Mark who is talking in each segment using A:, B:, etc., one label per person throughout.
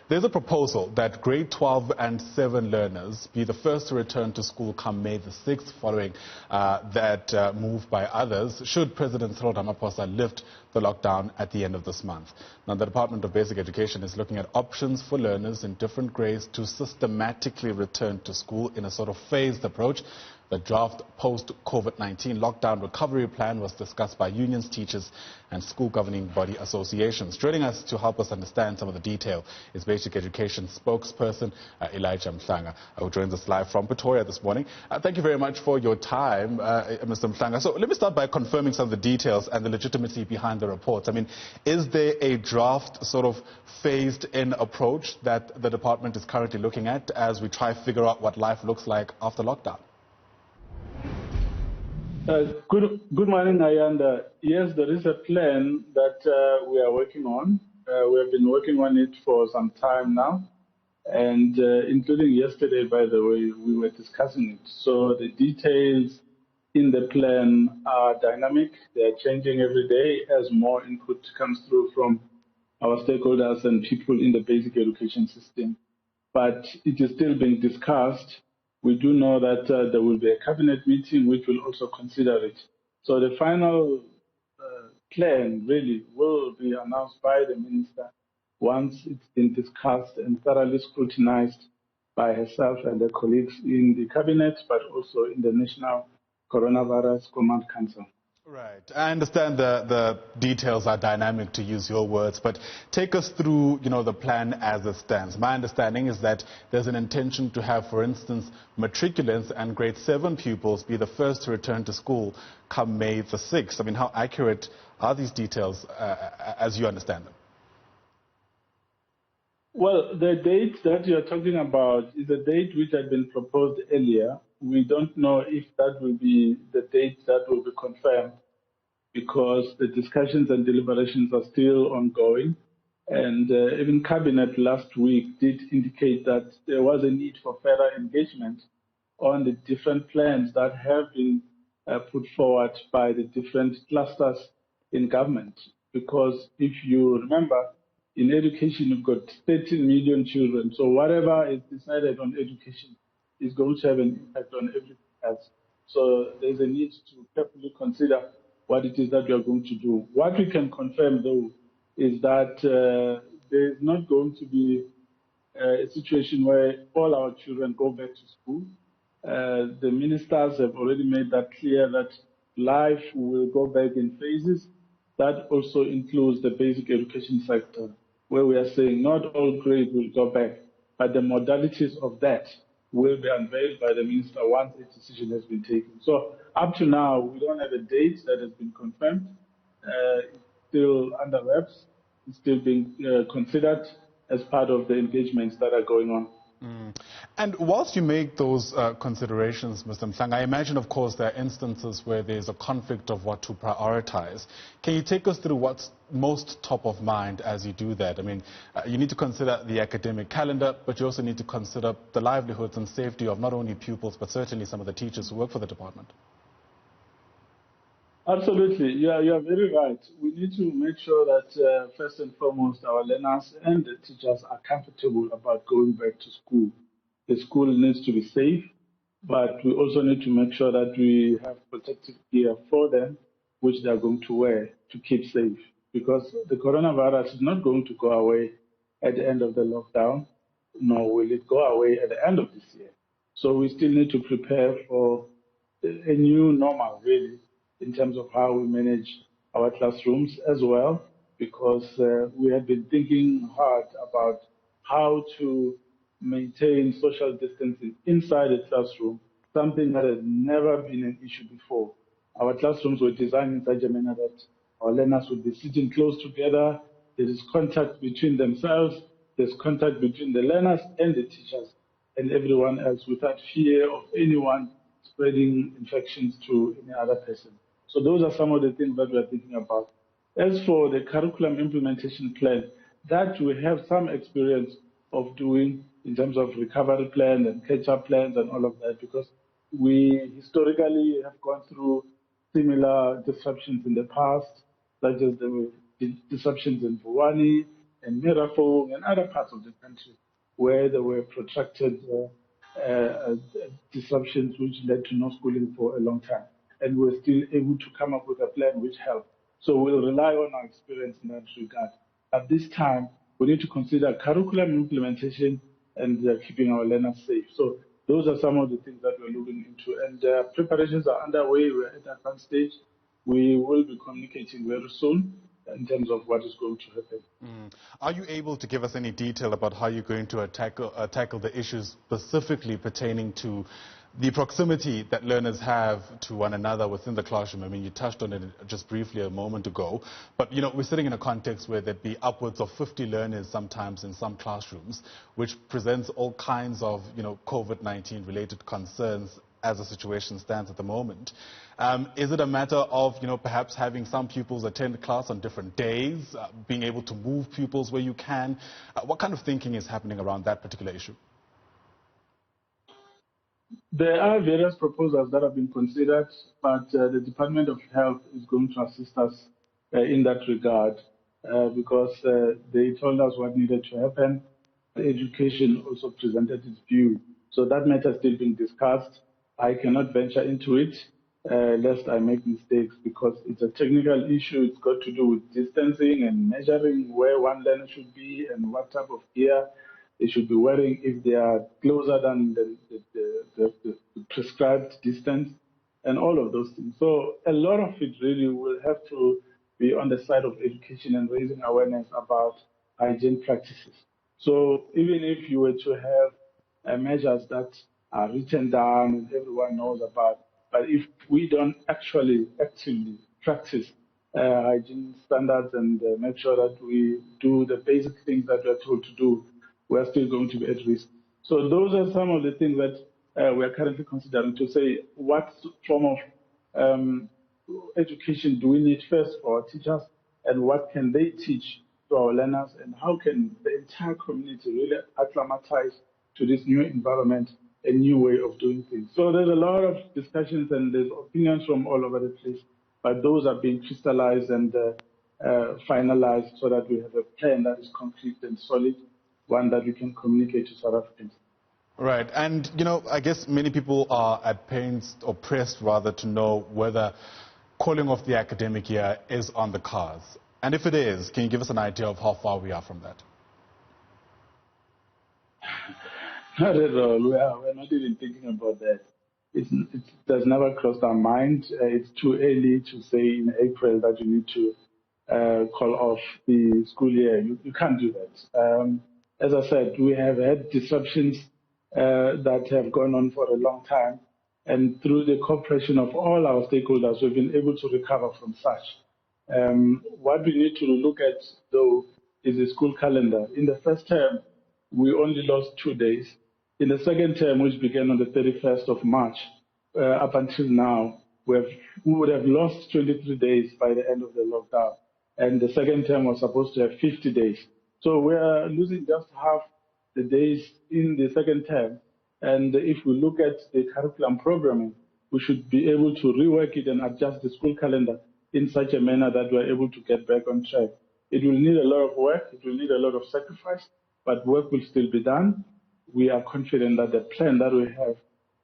A: There's a proposal that grade 12 and 7 learners be the first to return to school come May the 6th, following that move by others, should President Cyril Ramaphosa lift the lockdown at the end of this month. Now, the Department of Basic Education is looking at options for learners in different grades to systematically return to school in a sort of phased approach. The draft post-COVID-19 lockdown recovery plan was discussed by unions, teachers and school governing body associations. Joining us to help us understand some of the detail is Basic Education spokesperson Elijah Mhlanga, who joins us live from Pretoria this morning. Thank you very much for your time, Mr. Mhlanga. So let me start by confirming some of the details and the legitimacy behind the reports. I mean, is there a draft sort of phased-in approach that the department is currently looking at as we try to figure out what life looks like after lockdown?
B: Good morning, Ayanda. Yes, there is a plan that we are working on. We have been working on it for some time now, and including yesterday, by the way, we were discussing it. So the details in the plan are dynamic. They are changing every day as more input comes through from our stakeholders and people in the basic education system. But it is still being discussed. We do know that there will be a cabinet meeting which will also consider it. So the final plan really will be announced by the minister once it's been discussed and thoroughly scrutinized by herself and her colleagues in the cabinet, but also in the National Coronavirus Command Council.
A: Right. I understand the details are dynamic, to use your words, but take us through, the plan as it stands. My understanding is that there's an intention to have, for instance, matriculants and grade 7 pupils be the first to return to school come May the 6th. I mean, how accurate are these details as you understand them?
B: Well, the date that you're talking about is a date which had been proposed earlier. We don't know if that will be the date that will be confirmed because the discussions and deliberations are still ongoing. And even Cabinet last week did indicate that there was a need for further engagement on the different plans that have been put forward by the different clusters in government. Because if you remember, in education, you've got 13 million children. So whatever is decided on education is going to have an impact on everything else. So there's a need to carefully consider what it is that we are going to do. What we can confirm, though, is that there is not going to be a situation where all our children go back to school. The ministers have already made that clear that life will go back in phases. That also includes the basic education sector, where we are saying not all grades will go back, but the modalities of that will be unveiled by the minister once a decision has been taken. So up to now, we don't have a date that has been confirmed. It's still under wraps. It's still being considered as part of the engagements that are going on.
A: And whilst you make those considerations, Mr. Mhlanga, I imagine, of course, there are instances where there's a conflict of what to prioritize. Can you take us through what's most top of mind as you do that? I mean, you need to consider the academic calendar, but you also need to consider the livelihoods and safety of not only pupils, but certainly some of the teachers who work for the department.
B: Absolutely. You are very right. We need to make sure that, first and foremost, our learners and the teachers are comfortable about going back to school. The school needs to be safe, but we also need to make sure that we have protective gear for them, which they are going to wear to keep safe. Because the coronavirus is not going to go away at the end of the lockdown, nor will it go away at the end of this year. So we still need to prepare for a new normal, really, in terms of how we manage our classrooms as well, because we have been thinking hard about how to maintain social distancing inside a classroom, something that has never been an issue before. Our classrooms were designed in such a manner that our learners would be sitting close together. There is contact between themselves. There's contact between the learners and the teachers and everyone else without fear of anyone spreading infections to any other person. So those are some of the things that we are thinking about. As for the curriculum implementation plan, that we have some experience of doing in terms of recovery plans and catch-up plans and all of that, because we historically have gone through similar disruptions in the past, such as the disruptions in Vuwani, and Mirafong and other parts of the country where there were protracted disruptions which led to no schooling for a long time. And we're still able to come up with a plan which helped. So we'll rely on our experience in that regard. At this time, we need to consider curriculum implementation and keeping our learners safe. So those are some of the things that we're looking into. And preparations are underway. We're at advanced stage. We will be communicating very soon in terms of what is going to happen.
A: Are you able to give us any detail about how you're going to tackle the issues specifically pertaining to the proximity that learners have to one another within the classroom? I mean, you touched on it just briefly a moment ago, but we're sitting in a context where there'd be upwards of 50 learners sometimes in some classrooms, which presents all kinds of COVID-19 related concerns as the situation stands at the moment. Is it a matter of perhaps having some pupils attend class on different days, being able to move pupils where you can? What kind of thinking is happening around that particular issue?
B: There are various proposals that have been considered, but the Department of Health is going to assist us in that regard because they told us what needed to happen. Education also presented its view. So that matter is still being discussed. I cannot venture into it lest I make mistakes because it's a technical issue. It's got to do with distancing and measuring where one learner should be and what type of gear they should be wearing if they are closer than the prescribed distance and all of those things. So a lot of it really will have to be on the side of education and raising awareness about hygiene practices. So even if you were to have measures that are written down and everyone knows about, but if we don't actually actively practice hygiene standards and make sure that we do the basic things that we're told to do, we're still going to be at risk. So those are some of the things that we're currently considering to say what form of education do we need first for our teachers and what can they teach to our learners and how can the entire community really acclimatize to this new environment, a new way of doing things. So there's a lot of discussions and there's opinions from all over the place, but those are being crystallized and finalized so that we have a plan that is concrete and solid, one that we can communicate to South Africans.
A: Right, and I guess many people are at pains or pressed rather to know whether calling off the academic year is on the cards. And if it is, can you give us an idea of how far we are from that?
B: Not at all. We're not even thinking about that. It has never crossed our mind. It's too early to say in April that you need to call off the school year. You can't do that. As I said, we have had disruptions that have gone on for a long time. And through the cooperation of all our stakeholders, we've been able to recover from such. What we need to look at, though, is the school calendar. In the first term, we only lost 2 days. In the second term, which began on the 31st of March, up until now, we would have lost 23 days by the end of the lockdown. And the second term was supposed to have 50 days. So we are losing just half the days in the second term. And if we look at the curriculum programming, we should be able to rework it and adjust the school calendar in such a manner that we're able to get back on track. It will need a lot of work, it will need a lot of sacrifice, but work will still be done. We are confident that the plan that we have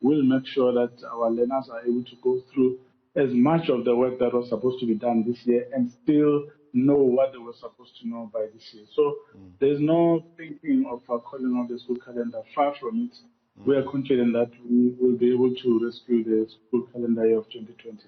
B: will make sure that our learners are able to go through as much of the work that was supposed to be done this year and still know what they were supposed to know by this year. So there's no thinking of calling off the school calendar. Far from it. We are confident that we will be able to rescue the school calendar year of 2020.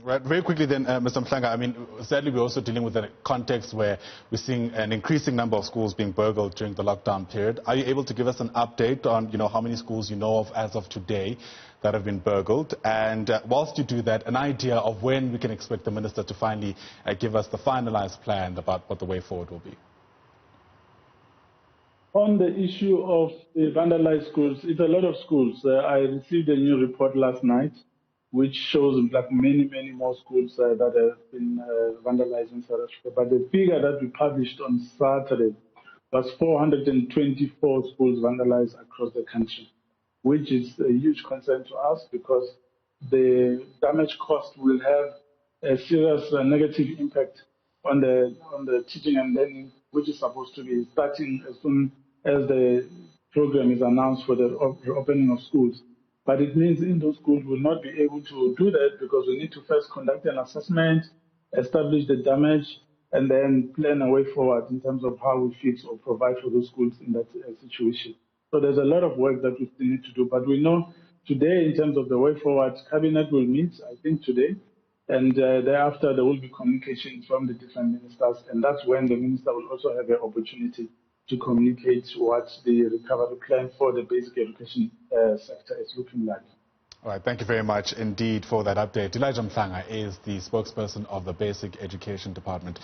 A: Right. Very quickly then, Mr. Mhlanga, I mean, sadly we're also dealing with a context where we're seeing an increasing number of schools being burgled during the lockdown period. Are you able to give us an update on, how many schools you know of as of today that have been burgled? And whilst you do that, an idea of when we can expect the minister to finally give us the finalized plan about what the way forward will be?
B: On the issue of the vandalized schools, it's a lot of schools. I received a new report last night, which shows like many more schools that have been vandalized in South Africa. But the figure that we published on Saturday was 424 schools vandalized across the country, which is a huge concern to us because the damage cost will have a serious negative impact on the teaching and learning which is supposed to be starting as soon as the program is announced for the opening of schools. But it means in those schools we'll not be able to do that because we need to first conduct an assessment, establish the damage, and then plan a way forward in terms of how we fix or provide for those schools in that situation. So there's a lot of work that we still need to do. But we know today, in terms of the way forward, Cabinet will meet, I think, today. And thereafter, there will be communication from the different ministers. And that's when the minister will also have an opportunity to communicate what the recovery plan for the basic education sector is looking like.
A: All right, thank you very much indeed for that update. Elijah Mhlanga is the spokesperson of the Basic Education Department.